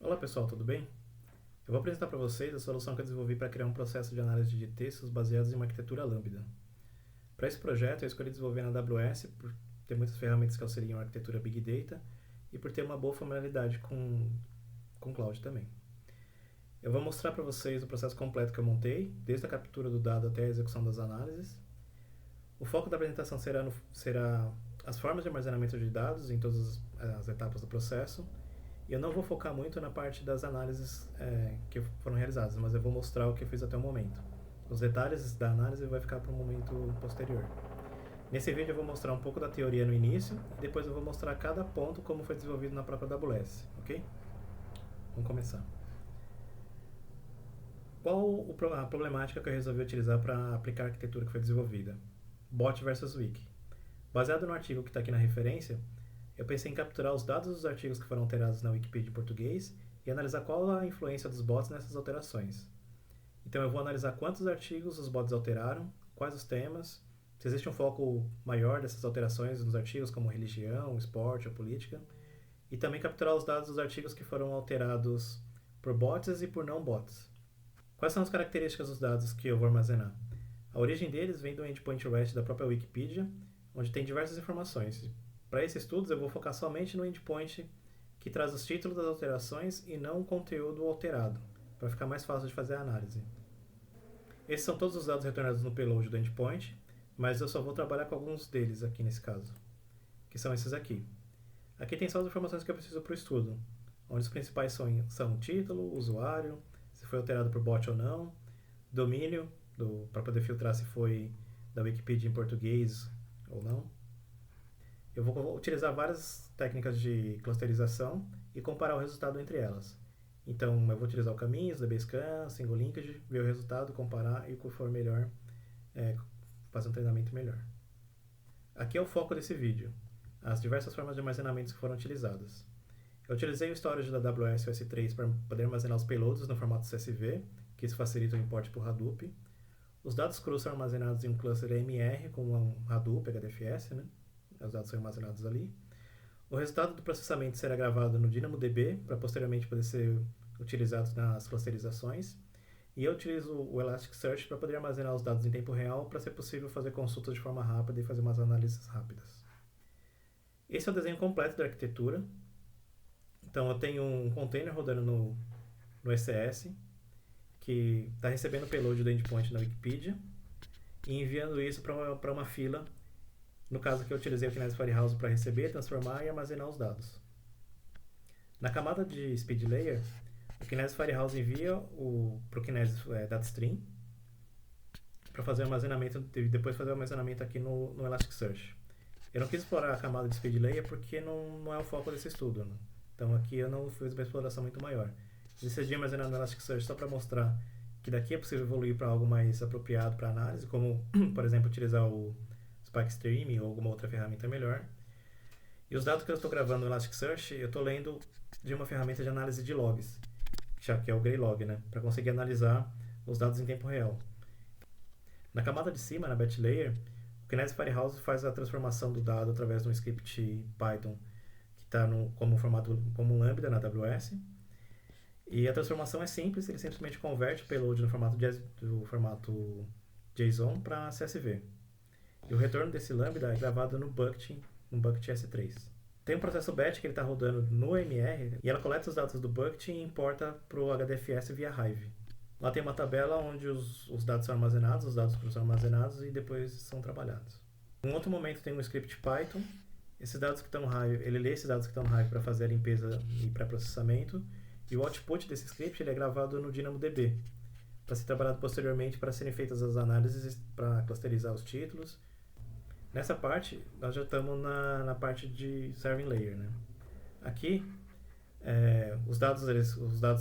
Olá pessoal, tudo bem? Eu vou apresentar para vocês a solução que eu desenvolvi para criar um processo de análise de textos baseados em uma arquitetura Lambda. Para esse projeto, eu escolhi desenvolver na AWS por ter muitas ferramentas que auxiliam a arquitetura Big Data e por ter uma boa familiaridade com Cloud também. Eu vou mostrar para vocês o processo completo que eu montei, desde a captura do dado até a execução das análises. O foco da apresentação será as formas de armazenamento de dados em todas as etapas do processo. E eu não vou focar muito na parte das análises que foram realizadas, mas eu vou mostrar o que eu fiz até o momento. Os detalhes da análise vai ficar para um momento posterior. Nesse vídeo eu vou mostrar um pouco da teoria no início e depois eu vou mostrar cada ponto como foi desenvolvido na própria AWS, ok? Vamos começar. Qual a problemática que eu resolvi utilizar para aplicar a arquitetura que foi desenvolvida? Bot versus Wiki. Baseado no artigo que está aqui na referência, eu pensei em capturar os dados dos artigos que foram alterados na Wikipedia em português e analisar qual a influência dos bots nessas alterações. Então eu vou analisar quantos artigos os bots alteraram, quais os temas, se existe um foco maior dessas alterações nos artigos como religião, esporte ou política, e também capturar os dados dos artigos que foram alterados por bots e por não bots. Quais são as características dos dados que eu vou armazenar? A origem deles vem do endpoint REST da própria Wikipedia, onde tem diversas informações. Para esses estudos, eu vou focar somente no endpoint que traz os títulos das alterações e não o conteúdo alterado, para ficar mais fácil de fazer a análise. Esses são todos os dados retornados no payload do endpoint, mas eu só vou trabalhar com alguns deles aqui nesse caso, que são esses aqui. Aqui tem só as informações que eu preciso para o estudo, onde os principais são título, usuário, se foi alterado por bot ou não, domínio, para poder filtrar se foi da Wikipedia em português ou não. Eu vou utilizar várias técnicas de clusterização e comparar o resultado entre elas. Então, eu vou utilizar o caminhos, DBScan, single linkage, ver o resultado, comparar e o que for melhor, fazer um treinamento melhor. Aqui é o foco desse vídeo, as diversas formas de armazenamento que foram utilizadas. Eu utilizei o storage da AWS S3 para poder armazenar os payloads no formato CSV, que isso facilita o import por Hadoop. Os dados crus são armazenados em um cluster EMR com um Hadoop HDFS, né? Os dados são armazenados ali. O resultado do processamento será gravado no DynamoDB para posteriormente poder ser utilizado nas clusterizações. E eu utilizo o Elasticsearch para poder armazenar os dados em tempo real para ser possível fazer consultas de forma rápida e fazer umas análises rápidas. Esse é o desenho completo da arquitetura. Então eu tenho um container rodando no ECS que está recebendo o payload do endpoint na Wikipedia e enviando isso para uma fila. No caso que eu utilizei o Kinesis Firehouse para receber, transformar e armazenar os dados. Na camada de Speed Layer, o Kinesis Firehouse envia para o Kinesis DataStream para fazer o armazenamento e depois fazer o armazenamento aqui no Elasticsearch. Eu não quis explorar a camada de Speed Layer porque não é o foco desse estudo, né? Então aqui eu não fiz uma exploração muito maior. Decidi armazenar no Elasticsearch só para mostrar que daqui é possível evoluir para algo mais apropriado para análise, como, por exemplo, utilizar o SparkStream ou alguma outra ferramenta melhor. E os dados que eu estou gravando no Elasticsearch, eu estou lendo de uma ferramenta de análise de logs, que é o Greylog, né? Para conseguir analisar os dados em tempo real. Na camada de cima, na Batch Layer, o Kinesis Firehouse faz a transformação do dado através de um script Python que está como um Lambda na AWS. E a transformação é simples, ele simplesmente converte o payload do formato JSON para CSV. E o retorno desse Lambda é gravado no bucket S3. Tem um processo batch que ele está rodando no MR e ela coleta os dados do bucket e importa para o HDFS via Hive. Lá tem uma tabela onde os dados são armazenados, os dados crus são armazenados e depois são trabalhados. Em outro momento tem um script Python. Esses dados que estão no Hive, ele lê esses dados que estão no Hive para fazer a limpeza e pré-processamento. E o output desse script ele é gravado no DynamoDB para ser trabalhado posteriormente para serem feitas as análises para clusterizar os títulos. Nessa parte, nós já estamos na parte de Serving Layer, né? Aqui, os dados,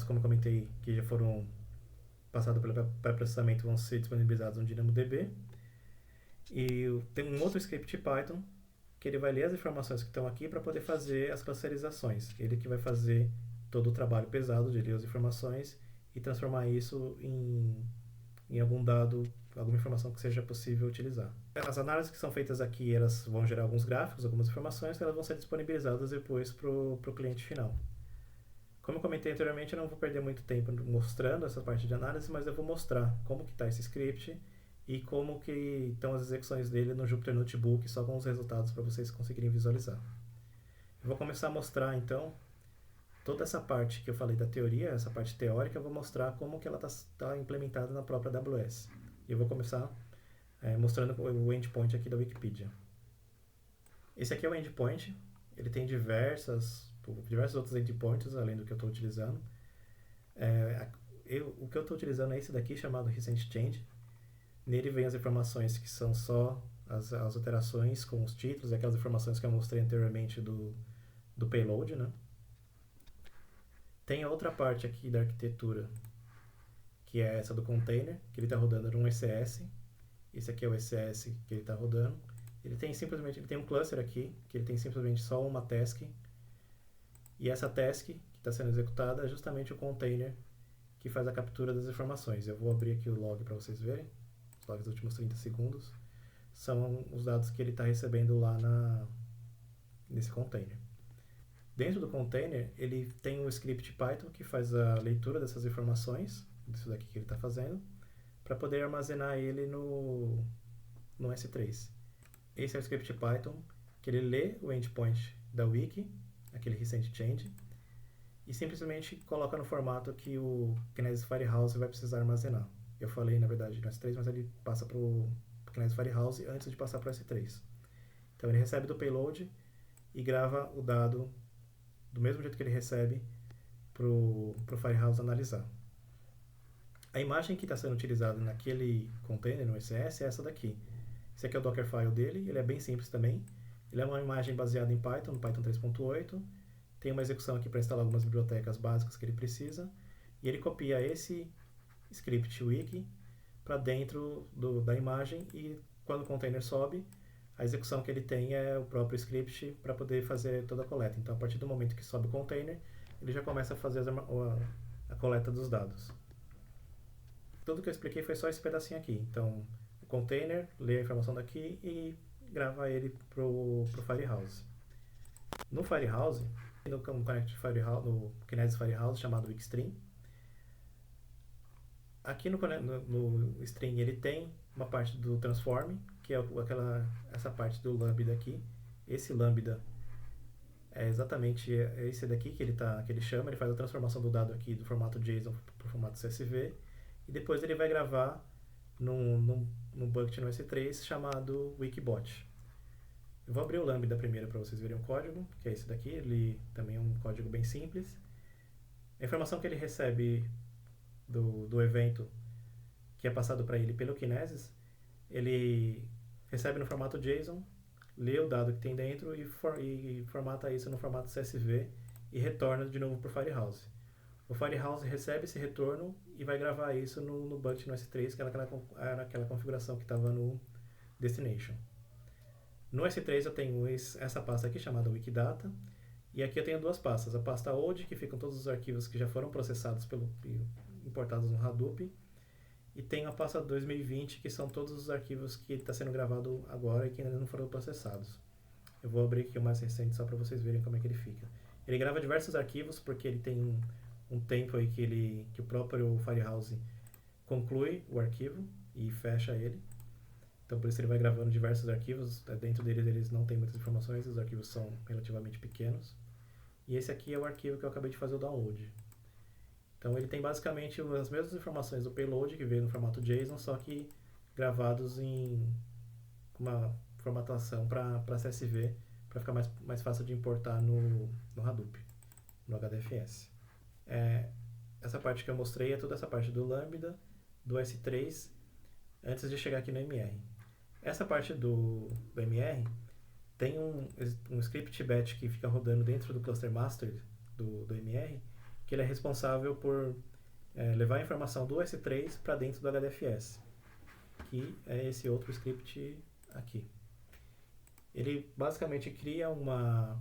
como eu comentei, que já foram passados pelo pré-processamento, vão ser disponibilizados no DynamoDB. E tem um outro script Python, que ele vai ler as informações que estão aqui para poder fazer as clusterizações. Ele que vai fazer todo o trabalho pesado de ler as informações e transformar isso em algum dado, alguma informação que seja possível utilizar. As análises que são feitas aqui, elas vão gerar alguns gráficos, algumas informações, que elas vão ser disponibilizadas depois para o cliente final. Como eu comentei anteriormente, eu não vou perder muito tempo mostrando essa parte de análise, mas eu vou mostrar como que está esse script e como que estão as execuções dele no Jupyter Notebook, só com os resultados para vocês conseguirem visualizar. Eu vou começar a mostrar, então, toda essa parte que eu falei da teoria, essa parte teórica, eu vou mostrar como que ela está implementada na própria AWS. E eu vou começar mostrando o endpoint aqui da Wikipedia. Esse aqui é o endpoint, ele tem diversos outros endpoints, além do que eu estou utilizando. O que eu estou utilizando é esse daqui, chamado Recent Change. Nele vem as informações que são só as alterações com os títulos, aquelas informações que eu mostrei anteriormente do payload, né? Tem a outra parte aqui da arquitetura, que é essa do container, que ele está rodando num ECS. Esse aqui é o ECS que ele está rodando. Ele tem um cluster aqui, que ele tem simplesmente só uma task. E essa task que está sendo executada é justamente o container que faz a captura das informações. Eu vou abrir aqui o log para vocês verem. Os logs dos últimos 30 segundos. São os dados que ele está recebendo lá nesse container. Dentro do container, ele tem um script Python que faz a leitura dessas informações, disso daqui que ele está fazendo, para poder armazenar ele no S3. Esse é o script Python que ele lê o endpoint da wiki, aquele recent change, e simplesmente coloca no formato que o Kinesis Firehouse vai precisar armazenar. Eu falei, na verdade, no S3, mas ele passa para o Kinesis Firehouse antes de passar para o S3. Então ele recebe do payload e grava o dado do mesmo jeito que ele recebe para o Firehouse analisar. A imagem que está sendo utilizada naquele container, no ECS, é essa daqui. Esse aqui é o Dockerfile dele, ele é bem simples também. Ele é uma imagem baseada em Python, no Python 3.8. Tem uma execução aqui para instalar algumas bibliotecas básicas que ele precisa. E ele copia esse script wiki para dentro da imagem e quando o container sobe, a execução que ele tem é o próprio script para poder fazer toda a coleta. Então, a partir do momento que sobe o container, ele já começa a fazer a coleta dos dados. Tudo que eu expliquei foi só esse pedacinho aqui. Então, o container lê a informação daqui e grava ele pro Firehouse. No Firehouse, no Connect Firehouse, no Kinesis Firehouse, chamado Wikstream, aqui no string ele tem uma parte do transform, que é essa parte do lambda aqui. Esse lambda é exatamente esse daqui que ele chama, ele faz a transformação do dado aqui do formato JSON para o formato CSV, e depois ele vai gravar num bucket no S3 chamado Wikibot. Eu vou abrir o lambda primeiro para vocês verem o código, que é esse daqui, ele também é um código bem simples. A informação que ele recebe do evento que é passado para ele pelo Kinesis, ele recebe no formato JSON, lê o dado que tem dentro e formata isso no formato CSV e retorna de novo para o Firehouse. O Firehouse recebe esse retorno e vai gravar isso no bucket no S3, que era aquela configuração que estava no Destination. No S3 eu tenho essa pasta aqui chamada Wikidata, e aqui eu tenho duas pastas. A pasta old, que ficam todos os arquivos que já foram processados importados no Hadoop, e tem a pasta 2020, que são todos os arquivos que está sendo gravado agora e que ainda não foram processados. Eu vou abrir aqui o mais recente só para vocês verem como é que ele fica. Ele grava diversos arquivos porque ele tem um tempo aí que o próprio Firehouse conclui o arquivo e fecha ele. Então por isso ele vai gravando diversos arquivos. Dentro deles eles não tem muitas informações, os arquivos são relativamente pequenos. E esse aqui é o arquivo que eu acabei de fazer o download. Então ele tem basicamente as mesmas informações do payload que veio no formato JSON, só que gravados em uma formatação para CSV, para ficar mais fácil de importar no Hadoop, no HDFS. Essa parte que eu mostrei é toda essa parte do Lambda, do S3, antes de chegar aqui no MR. Essa parte do MR tem um script batch que fica rodando dentro do cluster master do MR, que ele é responsável por levar a informação do S3 para dentro do HDFS, que é esse outro script aqui. Ele basicamente cria uma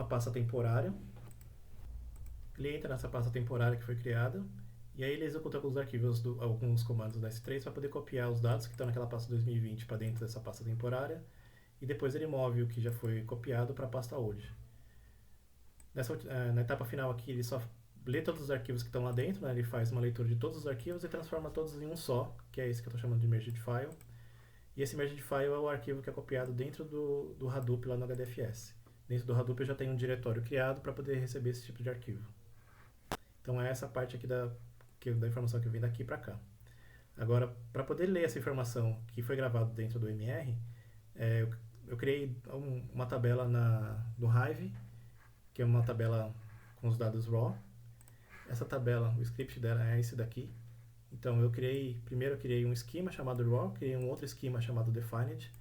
pasta temporária. Ele entra nessa pasta temporária que foi criada, e aí ele executa alguns comandos da S3 para poder copiar os dados que estão naquela pasta 2020 para dentro dessa pasta temporária, e depois ele move o que já foi copiado para a pasta old. Na etapa final aqui, ele só lê todos os arquivos que estão lá dentro, né? Ele faz uma leitura de todos os arquivos e transforma todos em um só, que é esse que eu estou chamando de merged file. E esse merged file é o arquivo que é copiado dentro do Hadoop lá no HDFS. Dentro do Hadoop eu já tenho um diretório criado para poder receber esse tipo de arquivo. Então é essa parte aqui da informação que vem daqui para cá. Agora, para poder ler essa informação que foi gravada dentro do MR, eu criei uma tabela no Hive, que é uma tabela com os dados raw. Essa tabela, o script dela é esse daqui. Então primeiro eu criei um esquema chamado raw, criei um outro esquema chamado defined.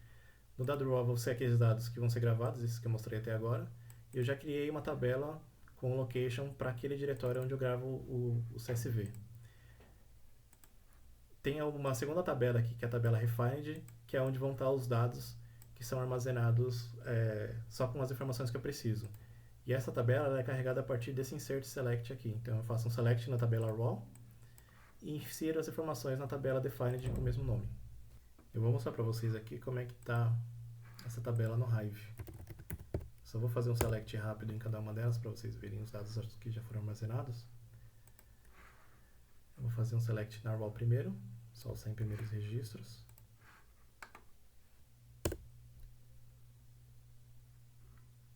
No dado raw vão ser aqueles dados que vão ser gravados, esses que eu mostrei até agora. E eu já criei uma tabela com location para aquele diretório onde eu gravo o CSV. Tem uma segunda tabela aqui, que é a tabela refined, que é onde vão estar os dados que são armazenados só com as informações que eu preciso. E essa tabela é carregada a partir desse insert select aqui. Então eu faço um select na tabela raw e insiro as informações na tabela defined com o mesmo nome. Eu vou mostrar para vocês aqui como é que está essa tabela no Hive. Só vou fazer um select rápido em cada uma delas para vocês verem os dados que já foram armazenados. Eu vou fazer um select na raw primeiro, só os 100 primeiros registros.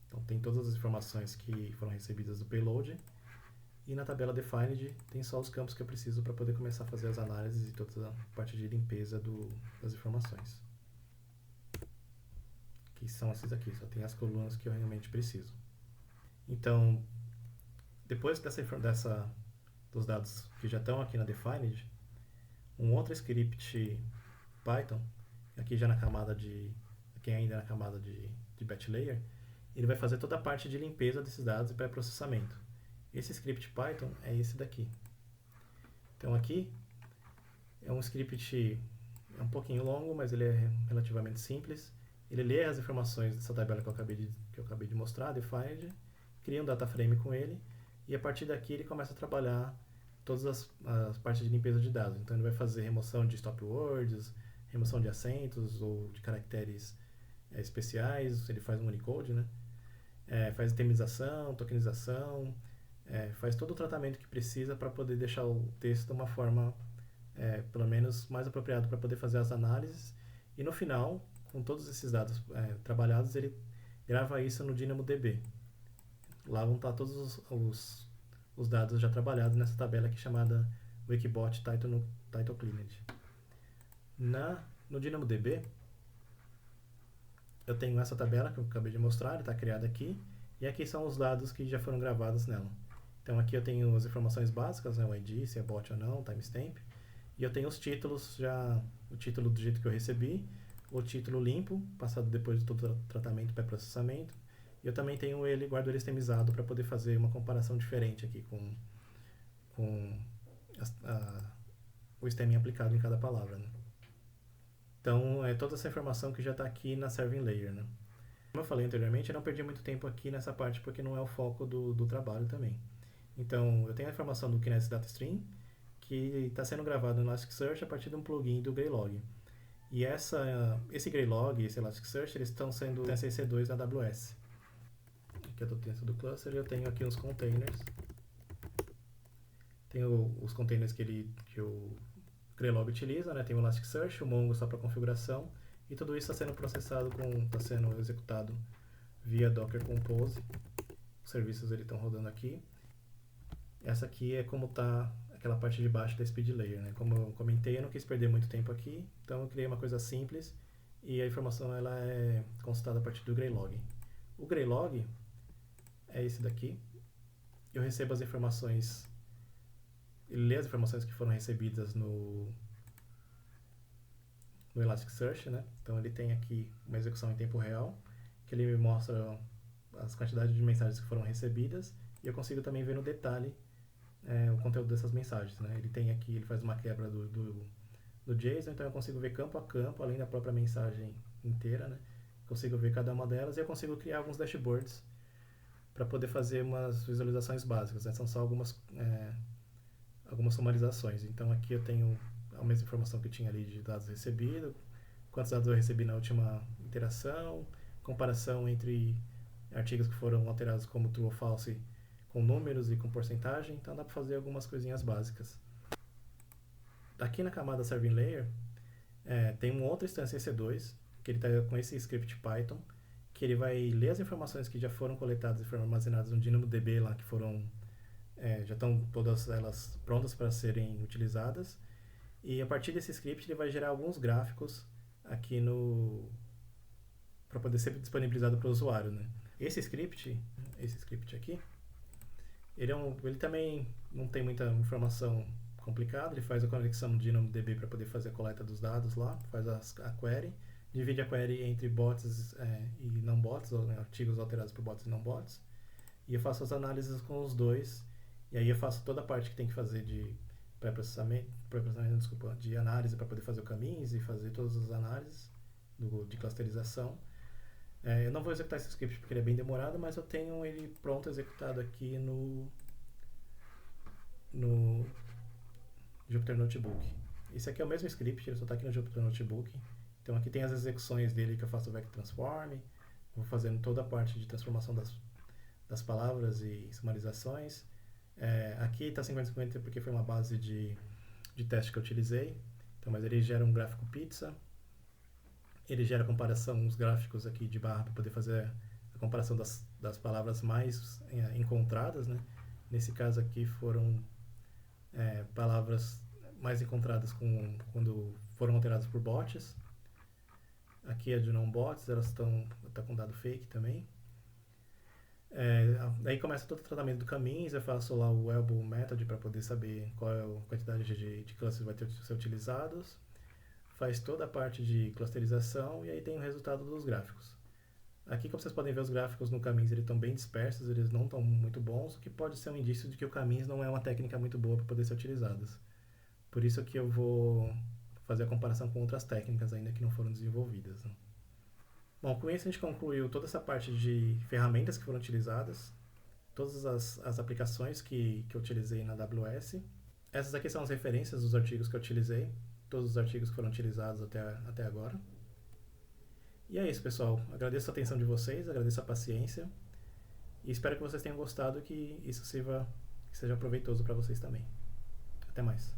Então tem todas as informações que foram recebidas do payload. E na tabela defined tem só os campos que eu preciso para poder começar a fazer as análises e toda a parte de limpeza das informações. Que são esses aqui, só tem as colunas que eu realmente preciso. Então, depois dos dados que já estão aqui na defined, um outro script Python, aqui já ainda na camada de batch layer, ele vai fazer toda a parte de limpeza desses dados e pré-processamento. Esse script Python é esse daqui. Então aqui é um script um pouquinho longo, mas ele é relativamente simples. Ele lê as informações dessa tabela que eu acabei de mostrar, defined, cria um data frame com ele, e a partir daqui ele começa a trabalhar todas as partes de limpeza de dados. Então ele vai fazer remoção de stop words, remoção de acentos ou de caracteres especiais, ele faz um Unicode, né? Faz itemização, tokenização, faz todo o tratamento que precisa para poder deixar o texto de uma forma pelo menos mais apropriada para poder fazer as análises, e no final, com todos esses dados trabalhados, ele grava isso no DynamoDB. Lá vão estar todos os dados já trabalhados nessa tabela aqui chamada Wikibot Title Cleaned. No DynamoDB, eu tenho essa tabela que eu acabei de mostrar, ela está criada aqui, e aqui são os dados que já foram gravados nela. Então aqui eu tenho as informações básicas, né, o ID, se é bot ou não, timestamp, e eu tenho os títulos, o título do jeito que eu recebi, o título limpo, passado depois de todo o tratamento pré-processamento, e eu também tenho guardo ele estemizado para poder fazer uma comparação diferente aqui com o stemming aplicado em cada palavra, né? Então, toda essa informação que já está aqui na Serving Layer, né? Como eu falei anteriormente, eu não perdi muito tempo aqui nessa parte porque não é o foco do trabalho também. Então, eu tenho a informação do Kinesis Datastream, que está sendo gravado no Elasticsearch a partir de um plugin do Graylog. E esse Graylog e esse Elasticsearch, eles estão sendo EC2 na AWS. Aqui eu estou dentro do cluster e eu tenho aqui uns containers. Tenho os containers que o Graylog utiliza, né? Tem o Elasticsearch, o Mongo só para configuração, e tudo isso está sendo processado, está sendo executado via Docker Compose. Os serviços estão rodando aqui. Essa aqui é como está aquela parte de baixo da Speed Layer, né? Como eu comentei, eu não quis perder muito tempo aqui, então eu criei uma coisa simples e a informação ela é consultada a partir do Graylog. O Graylog é esse daqui. Eu recebo as informações, ele lê as informações que foram recebidas no Elasticsearch, né? Então ele tem aqui uma execução em tempo real, que ele me mostra as quantidades de mensagens que foram recebidas, e eu consigo também ver no detalhe o conteúdo dessas mensagens, né? Ele tem aqui, ele faz uma quebra do JSON, então eu consigo ver campo a campo, além da própria mensagem inteira, né? Consigo ver cada uma delas e eu consigo criar alguns dashboards para poder fazer umas visualizações básicas, né? São só algumas sumarizações. Então aqui eu tenho a mesma informação que tinha ali de dados recebidos, quantos dados eu recebi na última interação, comparação entre artigos que foram alterados como true ou false com números e com porcentagem, então dá para fazer algumas coisinhas básicas. Aqui na camada Serving Layer, tem uma outra instância EC2, que ele está com esse script Python, que ele vai ler as informações que já foram coletadas e foram armazenadas no DynamoDB lá, que já estão todas elas prontas para serem utilizadas, e a partir desse script ele vai gerar alguns gráficos aqui para poder ser disponibilizado para o usuário, né? Esse script aqui, ele também não tem muita informação complicada, ele faz a conexão do DynamoDB para poder fazer a coleta dos dados lá, faz a query, divide a query entre bots e não bots, ou artigos alterados por bots e não bots, e eu faço as análises com os dois, e aí eu faço toda a parte que tem que fazer de de análise para poder fazer o caminhos e fazer todas as análises de clusterização. Eu não vou executar esse script porque ele é bem demorado, mas eu tenho ele pronto executado aqui no Jupyter Notebook. Esse aqui é o mesmo script, ele só está aqui no Jupyter Notebook. Então aqui tem as execuções dele que eu faço o Vec Transform, vou fazendo toda a parte de transformação das palavras e sumarizações. Aqui está 50-50 porque foi uma base de teste que eu utilizei, então, mas ele gera um gráfico pizza, ele gera a comparação, os gráficos aqui de barra para poder fazer a comparação das palavras mais encontradas, né? Nesse caso aqui foram palavras mais encontradas quando foram alteradas por bots. Aqui é de não bots, elas tá com dado fake também. Daí começa todo o tratamento do caminhos, eu faço lá o elbow method para poder saber qual é a quantidade de clusters vai ser utilizados, faz toda a parte de clusterização e aí tem o resultado dos gráficos. Aqui, como vocês podem ver, os gráficos no caminhos eles estão bem dispersos, eles não estão muito bons, o que pode ser um indício de que o caminhos não é uma técnica muito boa para poder ser utilizadas. Por isso que eu vou fazer a comparação com outras técnicas ainda que não foram desenvolvidas, né? Bom, com isso a gente concluiu toda essa parte de ferramentas que foram utilizadas, todas as aplicações que eu utilizei na AWS. Essas aqui são as referências dos artigos que eu utilizei, todos os artigos que foram utilizados até agora. E é isso, pessoal. Agradeço a atenção de vocês, agradeço a paciência e espero que vocês tenham gostado e que isso seja proveitoso para vocês também. Até mais.